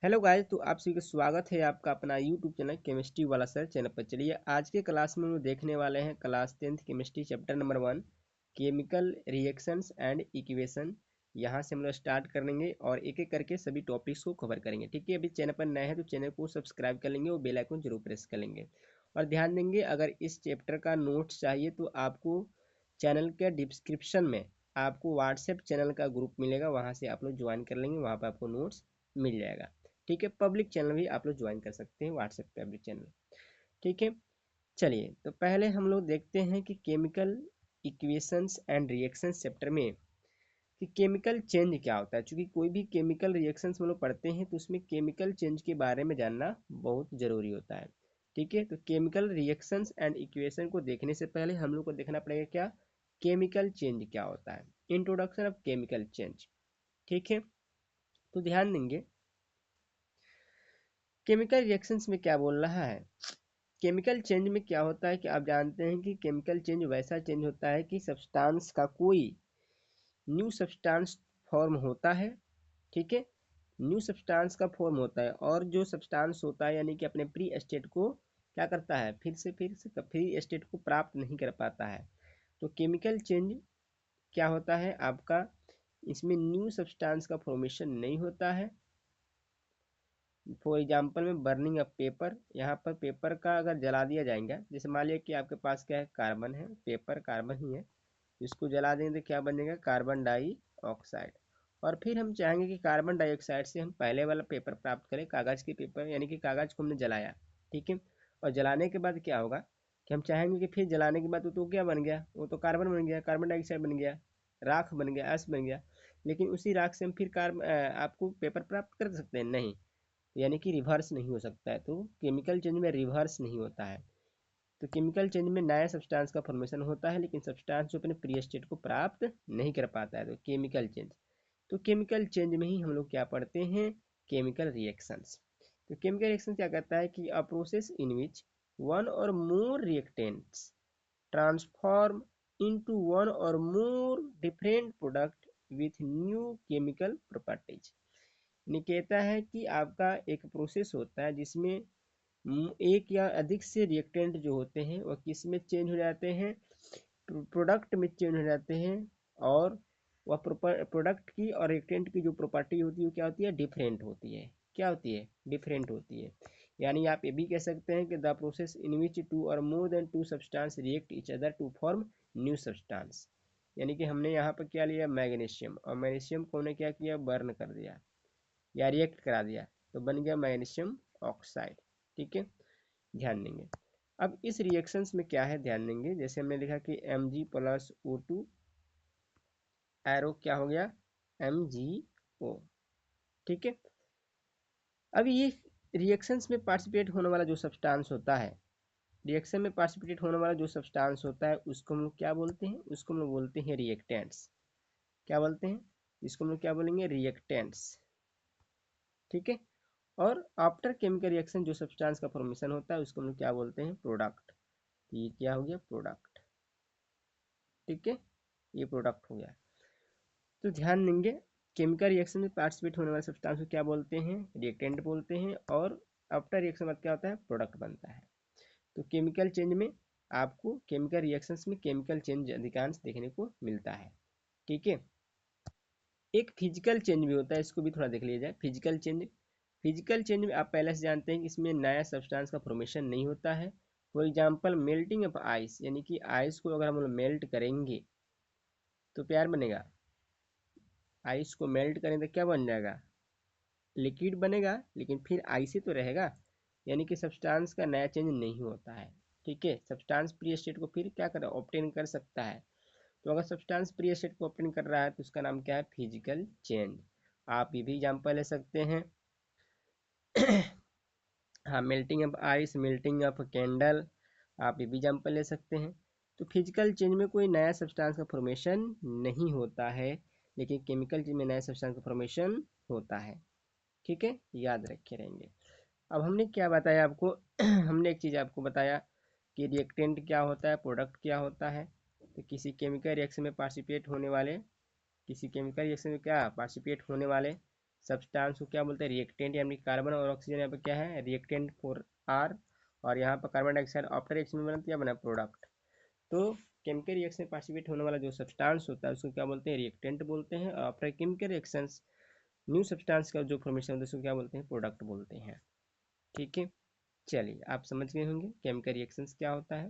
Hello guys, तो आप सभी का स्वागत है आपका अपना यूट्यूब चैनल केमिस्ट्री वाला सर चैनल पर। चलिए आज के क्लास में हम लोग देखने वाले हैं class 10th chemistry chapter number 1 chemical reactions and equation. यहाँ से हम लोग स्टार्ट करेंगे और एक एक करके सभी टॉपिक्स को कवर करेंगे। ठीक है, अभी चैनल पर नए हैं तो चैनल को सब्सक्राइब कर लेंगे और बेल आइकन जरूर प्रेस कर लेंगे। और ध्यान देंगे, अगर इस चैप्टर का नोट्स चाहिए तो आपको चैनल के डिस्क्रिप्शन में आपको व्हाट्सएप चैनल का ग्रुप मिलेगा, वहाँ से आप लोग ज्वाइन कर लेंगे, वहाँ पर आपको नोट्स मिल जाएगा। ठीक है, पब्लिक चैनल भी आप लोग ज्वाइन कर सकते हैं, व्हाट्सएप पब्लिक चैनल। ठीक है, चलिए तो पहले हम लोग देखते हैं कि chemical equations and reactions chapter में कि केमिकल चेंज क्या होता है। क्योंकि कोई भी केमिकल रिएक्शंस हम लोग पढ़ते हैं तो उसमें केमिकल चेंज के बारे में जानना बहुत ज़रूरी होता है। ठीक है, तो केमिकल रिएक्शंस एंड इक्वेशन को देखने से पहले हम लोग को देखना पड़ेगा क्या केमिकल चेंज क्या होता है, इंट्रोडक्शन ऑफ केमिकल चेंज। ठीक है, तो ध्यान देंगे केमिकल रिएक्शंस में क्या बोल रहा है। केमिकल चेंज में क्या होता है कि आप जानते हैं कि केमिकल चेंज वैसा चेंज होता है कि सब्सटेंस का कोई न्यू सब्सटेंस फॉर्म होता है। ठीक है, न्यू सब्सटेंस का फॉर्म होता है और जो सब्सटेंस होता है यानी कि अपने प्री स्टेट को क्या करता है, फिर से प्री स्टेट को प्राप्त नहीं कर पाता है। तो केमिकल चेंज क्या होता है आपका, इसमें न्यू सब्सटेंस का फॉर्मेशन नहीं होता है। फॉर एग्जाम्पल में बर्निंग ऑफ पेपर, यहाँ पर पेपर का अगर जला दिया जाएगा, जैसे मान लिया कि आपके पास क्या है, कार्बन है, पेपर कार्बन ही है, इसको जला देंगे तो क्या बनेगा, कार्बन डाइऑक्साइड। और फिर हम चाहेंगे कि कार्बन डाइऑक्साइड से हम पहले वाला पेपर प्राप्त करें, कागज़ के पेपर, यानी कि कागज़ को हमने जलाया। ठीक है, और जलाने के बाद क्या होगा कि हम चाहेंगे कि फिर जलाने के बाद तो क्या बन गया, वो तो कार्बन बन गया, कार्बन डाइऑक्साइड बन गया, राख बन गया, ऐश बन गया। लेकिन उसी राख से हम फिर आपको पेपर प्राप्त कर सकते हैं, नहीं, यानी कि रिवर्स नहीं हो सकता है। तो केमिकल चेंज में रिवर्स नहीं होता है। तो केमिकल चेंज में नया सब्सटेंस का फॉर्मेशन होता है, लेकिन सब्सटेंस जो अपने प्री स्टेट को प्राप्त नहीं कर पाता है, तो केमिकल चेंज। तो केमिकल चेंज में ही हम लोग क्या पढ़ते हैं, केमिकल रिएक्शंस। तो केमिकल रिएक्शन क्या कहता है कि a process in which one और more reactants transform into one और more different product with new chemical properties. कहता है कि आपका एक प्रोसेस होता है जिसमें एक या अधिक से रिएक्टेंट जो होते हैं वह किस में चेंज हो जाते हैं, प्रोडक्ट में चेंज हो जाते हैं। और वह प्रोडक्ट की और रिएक्टेंट की जो प्रॉपर्टी होती है वो क्या होती है, डिफरेंट होती है। क्या होती है, डिफरेंट होती है। यानी आप ये भी कह सकते हैं कि the process in which two or more than two substance react each other to form new substance. यानी कि हमने यहाँ पर क्या लिया, मैग्नीशियम, और मैग्नीशियम को हमने क्या किया, बर्न कर दिया या रिएक्ट करा दिया, तो बन गया मैग्नीशियम ऑक्साइड। ठीक है, ध्यान देंगे। अब इस रिएक्शंस में क्या है, ध्यान देंगे, जैसे हमने लिखा कि Mg प्लस O2 एरो क्या हो गया, MgO। ठीक है, अब ये रिएक्शंस में पार्टिसिपेट होने वाला जो सब्सटेंस होता है, रिएक्शन में पार्टिसिपेट होने वाला जो सब्सटेंस होता है उसको हम लोग क्या बोलते हैं, उसको हम लोग बोलते हैं रिएक्टेंट्स। क्या बोलते हैं, इसको हम लोग क्या बोलेंगे, रिएक्टेंट्स। ठीक है, और आफ्टर केमिकल रिएक्शन जो सब्सटेंस का फॉर्मेशन होता है उसको हम लोग क्या बोलते हैं, प्रोडक्ट। तो ये क्या हो गया, प्रोडक्ट। ठीक है, ये प्रोडक्ट हो गया। तो ध्यान देंगे केमिकल रिएक्शन में पार्टिसिपेट होने वाले सब्सटेंस को क्या बोलते हैं, रिएक्टेंट बोलते हैं, और आफ्टर रिएक्शन बाद क्या होता है, प्रोडक्ट बनता है। तो केमिकल चेंज में आपको केमिकल रिएक्शंस में केमिकल चेंज अधिकांश देखने को मिलता है। ठीक है, एक फिजिकल चेंज भी होता है, इसको भी थोड़ा देख लिया जाए। फिजिकल चेंज, फिजिकल चेंज में आप पहले से जानते हैं कि इसमें नया सब्सटेंस का फॉर्मेशन नहीं होता है। For example melting of ice, यानी कि आइस को अगर हम लोग मेल्ट करेंगे तो प्यार बनेगा, आइस को मेल्ट करें तो क्या बन जाएगा, लिक्विड बनेगा, लेकिन फिर आइस ही तो रहेगा। यानी कि सब्सटेंस का नया चेंज नहीं होता है। ठीक है, सब्सटेंस प्री स्टेट को फिर क्या कर ऑब्टेन कर सकता है। तो अगर सब्सटेंस प्री स्टेट को ऑब्टेन कर रहा है तो उसका नाम क्या है, फिजिकल चेंज। आप ये भी एग्जाम्पल ले सकते हैं हाँ, melting of ice, melting of candle, आप ये भी एग्जाम्पल ले सकते हैं। तो फिजिकल चेंज में कोई नया सब्सटेंस का फॉर्मेशन नहीं होता है, लेकिन केमिकल चेंज में नया सब्सटेंस का फॉर्मेशन होता है। ठीक है, याद रखे रहेंगे। अब हमने क्या बताया आपको हमने एक चीज़ आपको बताया कि रिएक्टेंट क्या होता है, प्रोडक्ट क्या होता है। तो किसी केमिकल रिएक्शन में पार्टिसिपेट होने वाले, किसी केमिकल रिएक्शन में क्या पार्टिसिपेट होने वाले सब्सटेंस को क्या बोलते हैं, रिएक्टेंट, यानी कार्बन और ऑक्सीजन यहाँ पे क्या है, रिएक्टेंट फॉर आर, और यहाँ पर कार्बन डाइऑक्साइड आफ्टर रिएक्शन में बना क्या बना, प्रोडक्ट। तो केमिकल रिएक्शन में पार्टिसिपेट होने वाला जो सब्सटेंस होता है उसको क्या बोलते हैं, रिएक्टेंट बोलते हैं, और after chemical reactions new substance का जो फॉर्मेशन होता है उसको क्या बोलते हैं, प्रोडक्ट बोलते हैं। ठीक है, चलिए आप समझ गए होंगे केमिकल रिएक्शंस क्या होता है।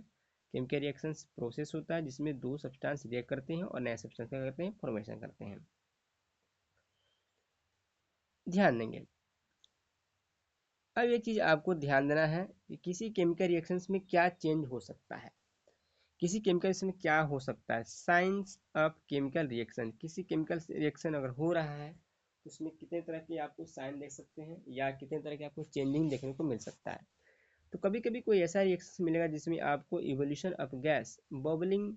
केमिकल रिएक्शंस प्रोसेस होता है जिसमें दो सब्सटेंस रिएक्ट करते हैं और नए सब्सटेंस क्या करते हैं, फॉर्मेशन करते हैं। ध्यान देंगे, अब एक चीज आपको ध्यान देना है कि किसी केमिकल रिएक्शंस में क्या चेंज हो सकता है, किसी केमिकल रिएक्शन में क्या हो सकता है, साइंस ऑफ केमिकल रिएक्शन। किसी केमिकल रिएक्शन अगर हो रहा है तो उसमें कितने तरह के आपको साइन देख सकते हैं या कितने तरह के आपको चेंजिंग देखने को मिल सकता है। तो कभी कभी कोई ऐसा रिएक्शन मिलेगा जिसमें आपको इवोल्यूशन ऑफ गैस बबलिंग,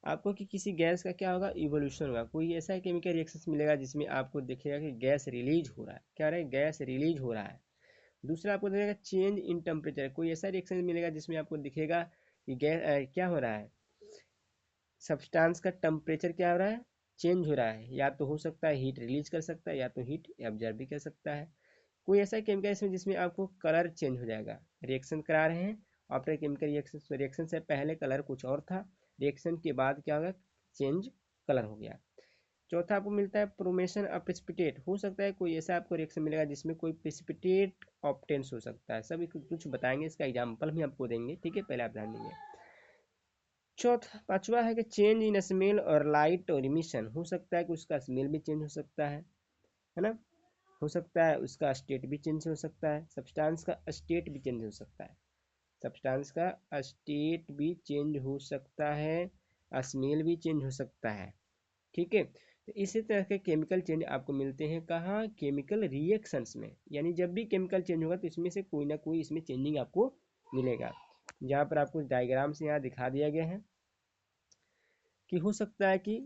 आपको कि किसी गैस का क्या होगा, इवोल्यूशन होगा। कोई ऐसा केमिकल रिएक्शन मिलेगा जिसमें आपको दिखेगा कि गैस रिलीज हो रहा है, क्या रहा है, गैस रिलीज हो रहा है। दूसरा आपको दिखेगा चेंज इन टेम्परेचर, कोई ऐसा रिएक्शन मिलेगा जिसमें आपको दिखेगा कि गैस क्या हो रहा है, सब्सटेंस का टेम्परेचर क्या हो रहा है, चेंज हो रहा है। या तो हो सकता है हीट रिलीज कर सकता है या तो हीट एब्जॉर्ब भी कर सकता है। कोई ऐसा केमिकल इसमें जिसमें आपको कलर चेंज हो जाएगा, रिएक्शन करा रहे हैं आफ्टर केमिकल रिएक्शन, रिएक्शन से पहले कलर कुछ और था, रिएक्शन के बाद क्या होगा, चेंज कलर हो गया। चौथा आपको मिलता है प्रोमेशन ऑफ प्रेसिपिटेट, हो सकता है कोई ऐसा आपको रिएक्शन मिलेगा जिसमें कोई प्रेसिपिटेट ऑब्टेंस हो सकता है। सभी कुछ बताएंगे, इसका एग्जाम्पल भी आपको देंगे। ठीक है, पहले आप ध्यान देंगे। चौथा पांचवा है कि चेंज इन स्मेल और लाइट और इमिशन, हो सकता है कि उसका स्मेल भी चेंज हो सकता है ना, हो सकता है उसका स्टेट भी चेंज हो सकता है, सब्सटेंस का स्टेट भी चेंज हो सकता है, सब्सटेंस का स्टेट भी चेंज हो सकता है, स्मेल भी चेंज हो सकता है। ठीक है, तो इसी तरह के केमिकल चेंज आपको मिलते हैं कहाँ, केमिकल रिएक्शंस में। यानी जब भी केमिकल चेंज होगा तो इसमें से कोई ना कोई इसमें चेंजिंग आपको मिलेगा। जहाँ पर आपको डायग्राम से यहाँ दिखा दिया गया है कि हो सकता है कि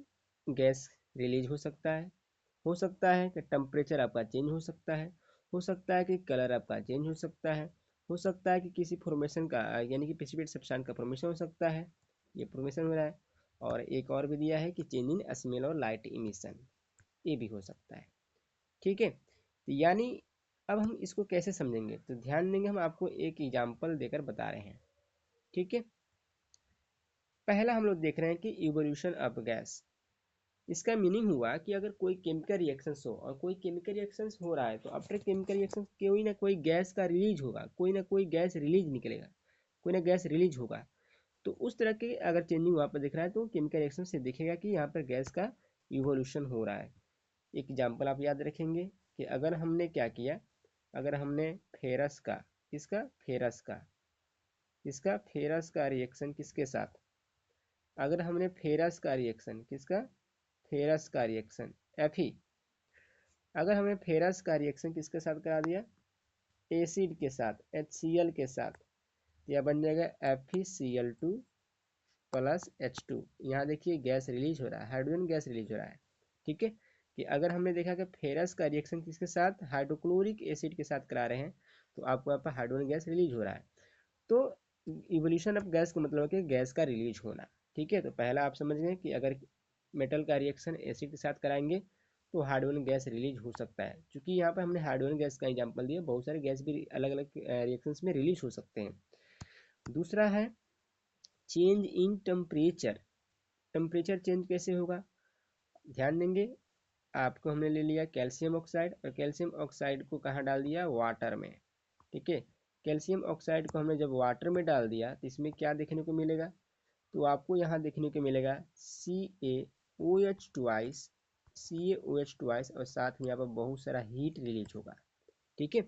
गैस रिलीज हो सकता है कि टेम्परेचर आपका चेंज हो सकता है, हो सकता है कि कलर आपका चेंज हो सकता है, हो सकता है कि किसी फॉर्मेशन का यानी कि प्रेसिपिटेट सब्सटेंस का फॉर्मेशन हो सकता है, ये फॉर्मेशन हो रहा है। और एक और भी दिया है कि चेंज इन स्मेल और लाइट इमिशन, ये भी हो सकता है। ठीक है, तो यानी अब हम इसको कैसे समझेंगे, तो ध्यान देंगे, हम आपको एक एग्जाम्पल देकर बता रहे हैं। ठीक है, पहला हम लोग देख रहे हैं कि इवोल्यूशन ऑफ गैस। इसका मीनिंग हुआ कि अगर कोई केमिकल रिएक्शंस हो और कोई केमिकल रिएक्शंस हो रहा है तो आफ्टर केमिकल रिएक्शंस कोई ना कोई गैस का रिलीज होगा, कोई ना कोई गैस रिलीज निकलेगा, कोई ना गैस रिलीज होगा। तो उस तरह के अगर चेंजिंग वहाँ पर दिख रहा है तो केमिकल रिएक्शन से दिखेगा कि यहाँ पर गैस का इवोल्यूशन हो रहा है। एक एग्जाम्पल आप याद रखेंगे कि अगर हमने क्या किया, अगर हमने फेरस का, किसका, फेरस का, इसका फेरस का रिएक्शन किसके साथ, अगर हमने फेरस का रिएक्शन, किसका, फेरस का रिएक्शन Fe, अगर हमने फेरस का रिएक्शन किसके साथ करा दिया, एसिड के साथ, HCl के साथ, यह बन जाएगा FeCl2 प्लस H2। यहाँ देखिए गैस रिलीज हो रहा है, हाइड्रोजन गैस रिलीज हो रहा है। ठीक है, कि अगर हमने देखा कि फेरस का रिएक्शन किसके साथ, हाइड्रोक्लोरिक एसिड के साथ करा रहे हैं तो आपको यहाँ पर हाइड्रोजन गैस रिलीज हो रहा है। तो इवोल्यूशन ऑफ गैस का मतलब है कि गैस का रिलीज होना। ठीक है, तो पहला आप समझ गए कि अगर मेटल का रिएक्शन एसिड के साथ कराएंगे तो हाइड्रोजन गैस रिलीज हो सकता है। क्योंकि यहाँ पर हमने हाइड्रोजन गैस का एग्जांपल दिया, बहुत सारे गैस भी अलग अलग रिएक्शंस में रिलीज हो सकते हैं। दूसरा है change in temperature, temperature change कैसे होगा, ध्यान देंगे। आपको हमने ले लिया कैल्शियम ऑक्साइड और कैल्शियम ऑक्साइड को कहाँ डाल दिया, वाटर में। ठीक है, कैल्शियम ऑक्साइड को हमने जब वाटर में डाल दिया तो इसमें क्या देखने को मिलेगा, तो आपको यहाँ देखने को मिलेगा CaOH ट्वाइस, CaOH ट्वाइस, और साथ में यहाँ पर बहुत सारा हीट रिलीज होगा। ठीक है,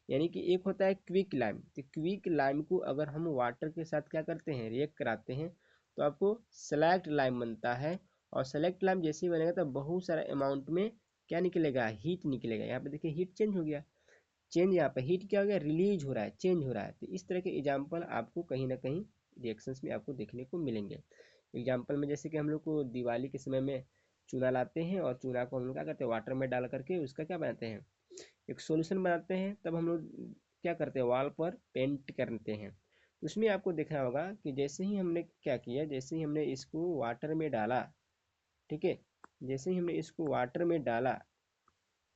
यानी कि एक होता है क्विक लाइम, तो क्विक लाइम को अगर हम वाटर के साथ क्या करते हैं, रिएक्ट कराते हैं तो आपको सेलेक्ट लाइम बनता है। और सेलेक्ट लाइम जैसे ही बनेगा तो बहुत सारा अमाउंट में क्या निकलेगा, हीट निकलेगा। यहाँ पे देखिए हीट चेंज हो गया, चेंज यहाँ पे हीट क्या हो गया, रिलीज हो रहा है, चेंज हो रहा है। तो इस तरह के एग्जाम्पल आपको कहीं ना कहीं रिएक्शंस में आपको देखने को मिलेंगे। एग्जाम्पल में जैसे कि हम लोग को दिवाली के समय में चूना लाते हैं और चूना को हम लोग क्या करते हैं, वाटर में डाल करके उसका क्या बनाते हैं, एक सॉल्यूशन बनाते हैं। तब हम लोग क्या करते हैं, वॉल पर पेंट करते हैं। उसमें आपको देखना होगा कि जैसे ही हमने क्या किया, जैसे ही हमने इसको वाटर में डाला, ठीक है, जैसे ही हमने इसको वाटर में डाला,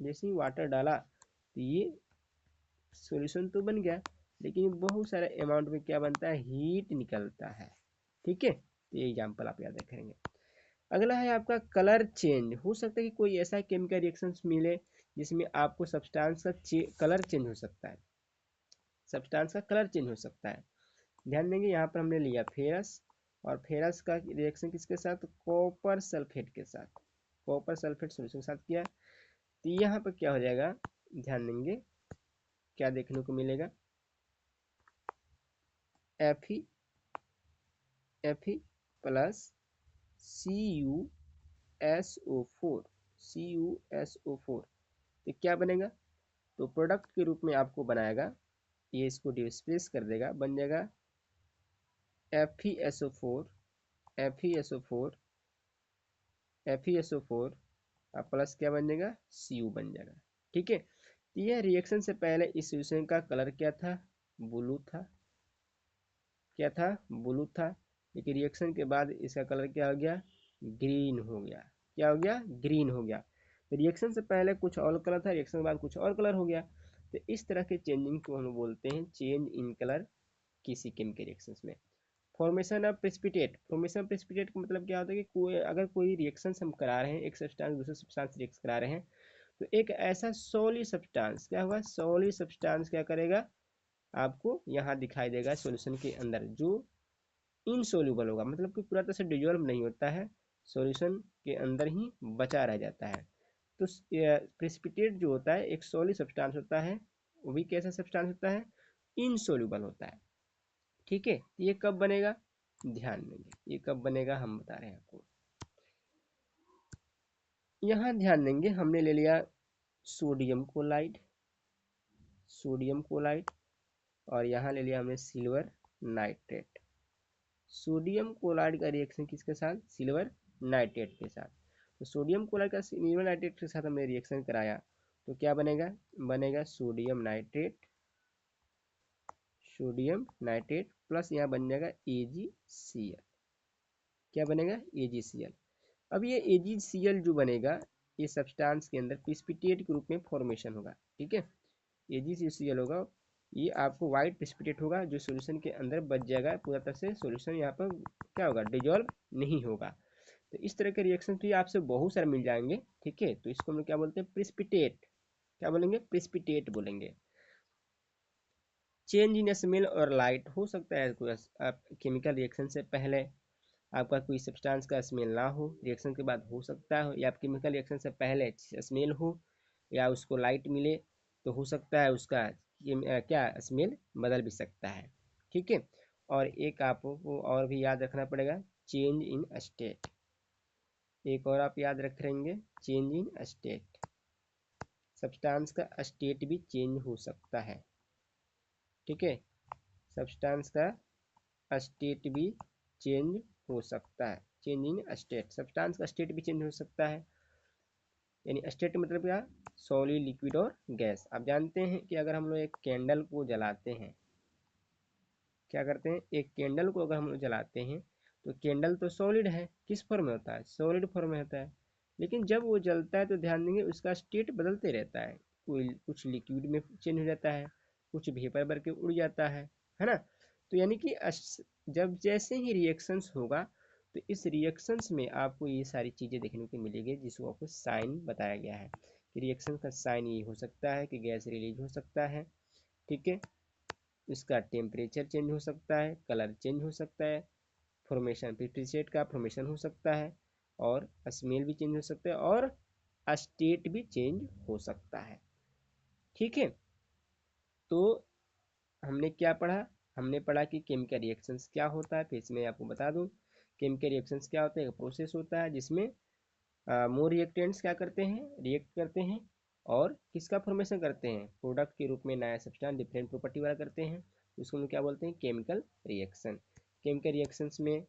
जैसे ही वाटर डाला तो ये सॉल्यूशन तो बन गया, लेकिन बहुत सारे अमाउंट में क्या बनता है, हीट निकलता है। ठीक है, तो ये एग्जाम्पल आप याद रखेंगे। अगला है आपका कलर चेंज। हो सकता है कि कोई ऐसा केमिकल रिएक्शंस मिले जिसमें आपको सब्सटेंस का कलर चेंज हो सकता है, सब्सटेंस का कलर चेंज हो सकता है। ध्यान देंगे यहाँ पर हमने लिया फेरस, और फेरस का रिएक्शन किसके साथ, कॉपर सल्फेट के साथ, कॉपर सल्फेट सोल्यूशन के साथ किया। तो यहाँ पर क्या हो जाएगा, ध्यान देंगे क्या देखने को मिलेगा, Fe प्लस CuSO4, CuSO4, तो क्या बनेगा, तो प्रोडक्ट के रूप में आपको बनाएगा, ये इसको डिस्प्लेस कर देगा, बन जाएगा FeSO4, FeSO4, FeSO4 और प्लस क्या बन जाएगा, Cu बन जाएगा। ठीक है, तो यह रिएक्शन से पहले इस सॉल्यूशन का कलर क्या था, ब्लू था, क्या था, ब्लू था, लेकिन रिएक्शन के बाद इसका कलर क्या हो गया, ग्रीन हो गया। क्या हो गया, ग्रीन हो गया। तो रिएक्शन से पहले कुछ और कलर था, रिएक्शन के बाद कुछ और कलर हो गया। तो इस तरह के चेंजिंग को हम बोलते हैं चेंज इन कलर किसी केमिकल रिएक्शंस में। Formation of precipitate, formation of precipitate का मतलब क्या होता है कि अगर कोई रिएक्शन हम करा रहे हैं, एक सब्सटेंस दूसरे सब्सटेंस रिएक्ट करा रहे हैं, तो एक ऐसा सॉलिड सब्सटेंस क्या होगा, सॉलिड सब्सटेंस क्या करेगा, आपको यहाँ दिखाई देगा सॉल्यूशन के अंदर, जो इनसोल्यूबल होगा, मतलब कि पूरा तरह से डिजोल्व नहीं होता है, सॉल्यूशन के अंदर ही बचा रह जाता है। तो प्रेसिपिटेट जो होता है एक सॉलिड सब्सटेंस होता है, वो भी कैसा सब्सटेंस होता है, इनसोल्यूबल होता है। ठीक है, ये कब बनेगा, ध्यान देंगे ये कब बनेगा हम बता रहे हैं आपको। यहाँ ध्यान देंगे, हमने ले लिया सोडियम क्लोराइड, सोडियम क्लोराइड, और यहाँ ले लिया हमने सिल्वर नाइट्रेट। सोडियम क्लोराइड का रिएक्शन किसके साथ, सिल्वर नाइट्रेट के साथ। तो सोडियम क्लोराइड का सिल्वर नाइट्रेट के साथ हमने रिएक्शन कराया, तो क्या बनेगा, बनेगा sodium nitrate, sodium nitrate plus यहाँ बन जाएगा AgCl। क्या बनेगा, AgCl। अब ये AgCl जो बनेगा, ये सब्सटेंस के अंदर प्रेसिपिटेट के रूप में फॉर्मेशन होगा। ठीक है, AgCl होगा, ये आपको व्हाइट प्रेसिपिटेट होगा, जो सॉल्यूशन के अंदर बच जाएगा, पूरा तरह से सॉल्यूशन यहाँ पर क्या होगा, डिजोल्व नहीं होगा। तो इस तरह के रिएक्शन तो आपसे बहुत सारे मिल जाएंगे। ठीक है, तो इसको हम लोग क्या बोलते हैं, प्रेसिपिटेट, क्या बोलेंगे, प्रेसिपिटेट बोलेंगे। चेंज इन स्मेल और लाइट, हो सकता है कोई आप केमिकल रिएक्शन से पहले आपका कोई सब्सटेंस का स्मेल ना हो, रिएक्शन के बाद हो सकता है, या केमिकल रिएक्शन से पहले स्मेल हो, या उसको लाइट मिले, तो हो सकता है उसका क्या स्मेल बदल भी सकता है। ठीक है, और एक आपको और भी याद रखना पड़ेगा, चेंज इन स्टेट, एक और आप याद रखेंगे, चेंज इन स्टेट, सब्सटेंस का स्टेट भी चेंज हो सकता है। ठीक है, सब्सटेंस का स्टेट भी चेंज हो सकता है, चेंज इन स्टेट, सब्सटेंस का स्टेट भी चेंज हो सकता है। यानी स्टेट मतलब क्या, सॉलिड, लिक्विड और गैस। आप जानते हैं कि अगर हम लोग एक कैंडल को जलाते हैं, क्या करते हैं, एक कैंडल को अगर हम लोग जलाते हैं, तो कैंडल तो सॉलिड है, किस फॉर्म में होता है, सॉलिड फॉर्म में होता है, लेकिन जब वो जलता है तो ध्यान देंगे उसका स्टेट बदलते रहता है, कोई कुछ लिक्विड में चेंज हो जाता है, कुछ वेपर बन के उड़ जाता है ना। तो यानी कि जब जैसे ही रिएक्शंस होगा, तो इस रिएक्शंस में आपको ये सारी चीज़ें देखने को मिलेगी, जिसको आपको साइन बताया गया है कि रिएक्शन का साइन ये हो सकता है कि गैस रिलीज हो सकता है। ठीक है, इसका टेम्परेचर चेंज हो सकता है, कलर चेंज हो सकता है, फॉर्मेशन प्रेसिपिटेट का फॉर्मेशन हो सकता है, और स्मेल भी चेंज हो सकता है, और स्टेट भी चेंज हो सकता है। ठीक है, तो हमने क्या पढ़ा, हमने पढ़ा कि केमिकल रिएक्शंस क्या होता है। फिर इसमें आपको बता दूं, केमिकल रिएक्शंस क्या होता है, एक प्रोसेस होता है जिसमें मोर रिएक्टेंट्स क्या करते हैं, रिएक्ट करते हैं, और किसका फॉर्मेशन करते हैं, प्रोडक्ट के रूप में नया सब्सटेंस डिफरेंट प्रॉपर्टी वाला करते हैं, उसको हम क्या बोलते हैं, केमिकल रिएक्शन। केमिकल रिएक्शंस में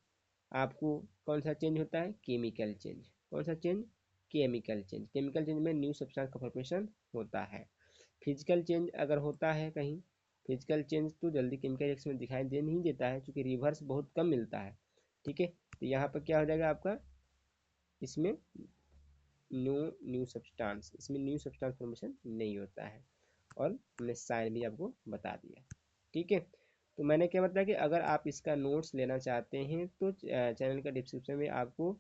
आपको कौन सा चेंज होता है, केमिकल चेंज, कौन सा change, chemical change. Chemical change में न्यू सब्सटेंस का फॉर्मेशन होता है। फिजिकल चेंज अगर होता है कहीं, फिजिकल चेंज तो जल्दी केमिकल रिएक्शन में दिखाई दे नहीं देता है, क्योंकि रिवर्स बहुत कम मिलता है। ठीक है, तो यहाँ पर क्या हो जाएगा आपका, इसमें नो न्यू सब्सटेंस, इसमें न्यू सब्सटेंस फॉर्मेशन नहीं होता है, और हमने साइन भी आपको बता दिया। ठीक है, तो मैंने क्या बताया कि अगर आप इसका नोट्स लेना चाहते हैं तो चैनल का डिस्क्रिप्शन में आपको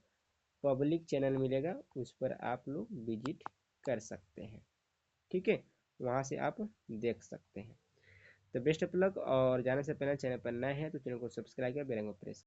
पब्लिक चैनल मिलेगा, उस पर आप लोग विजिट कर सकते हैं। ठीक है, वहाँ से आप देख सकते हैं। तो बेस्ट ऑफ लक, और जाने से पहले चैनल पर नए हैं तो चैनल को सब्सक्राइब कर बेल आइकन को प्रेस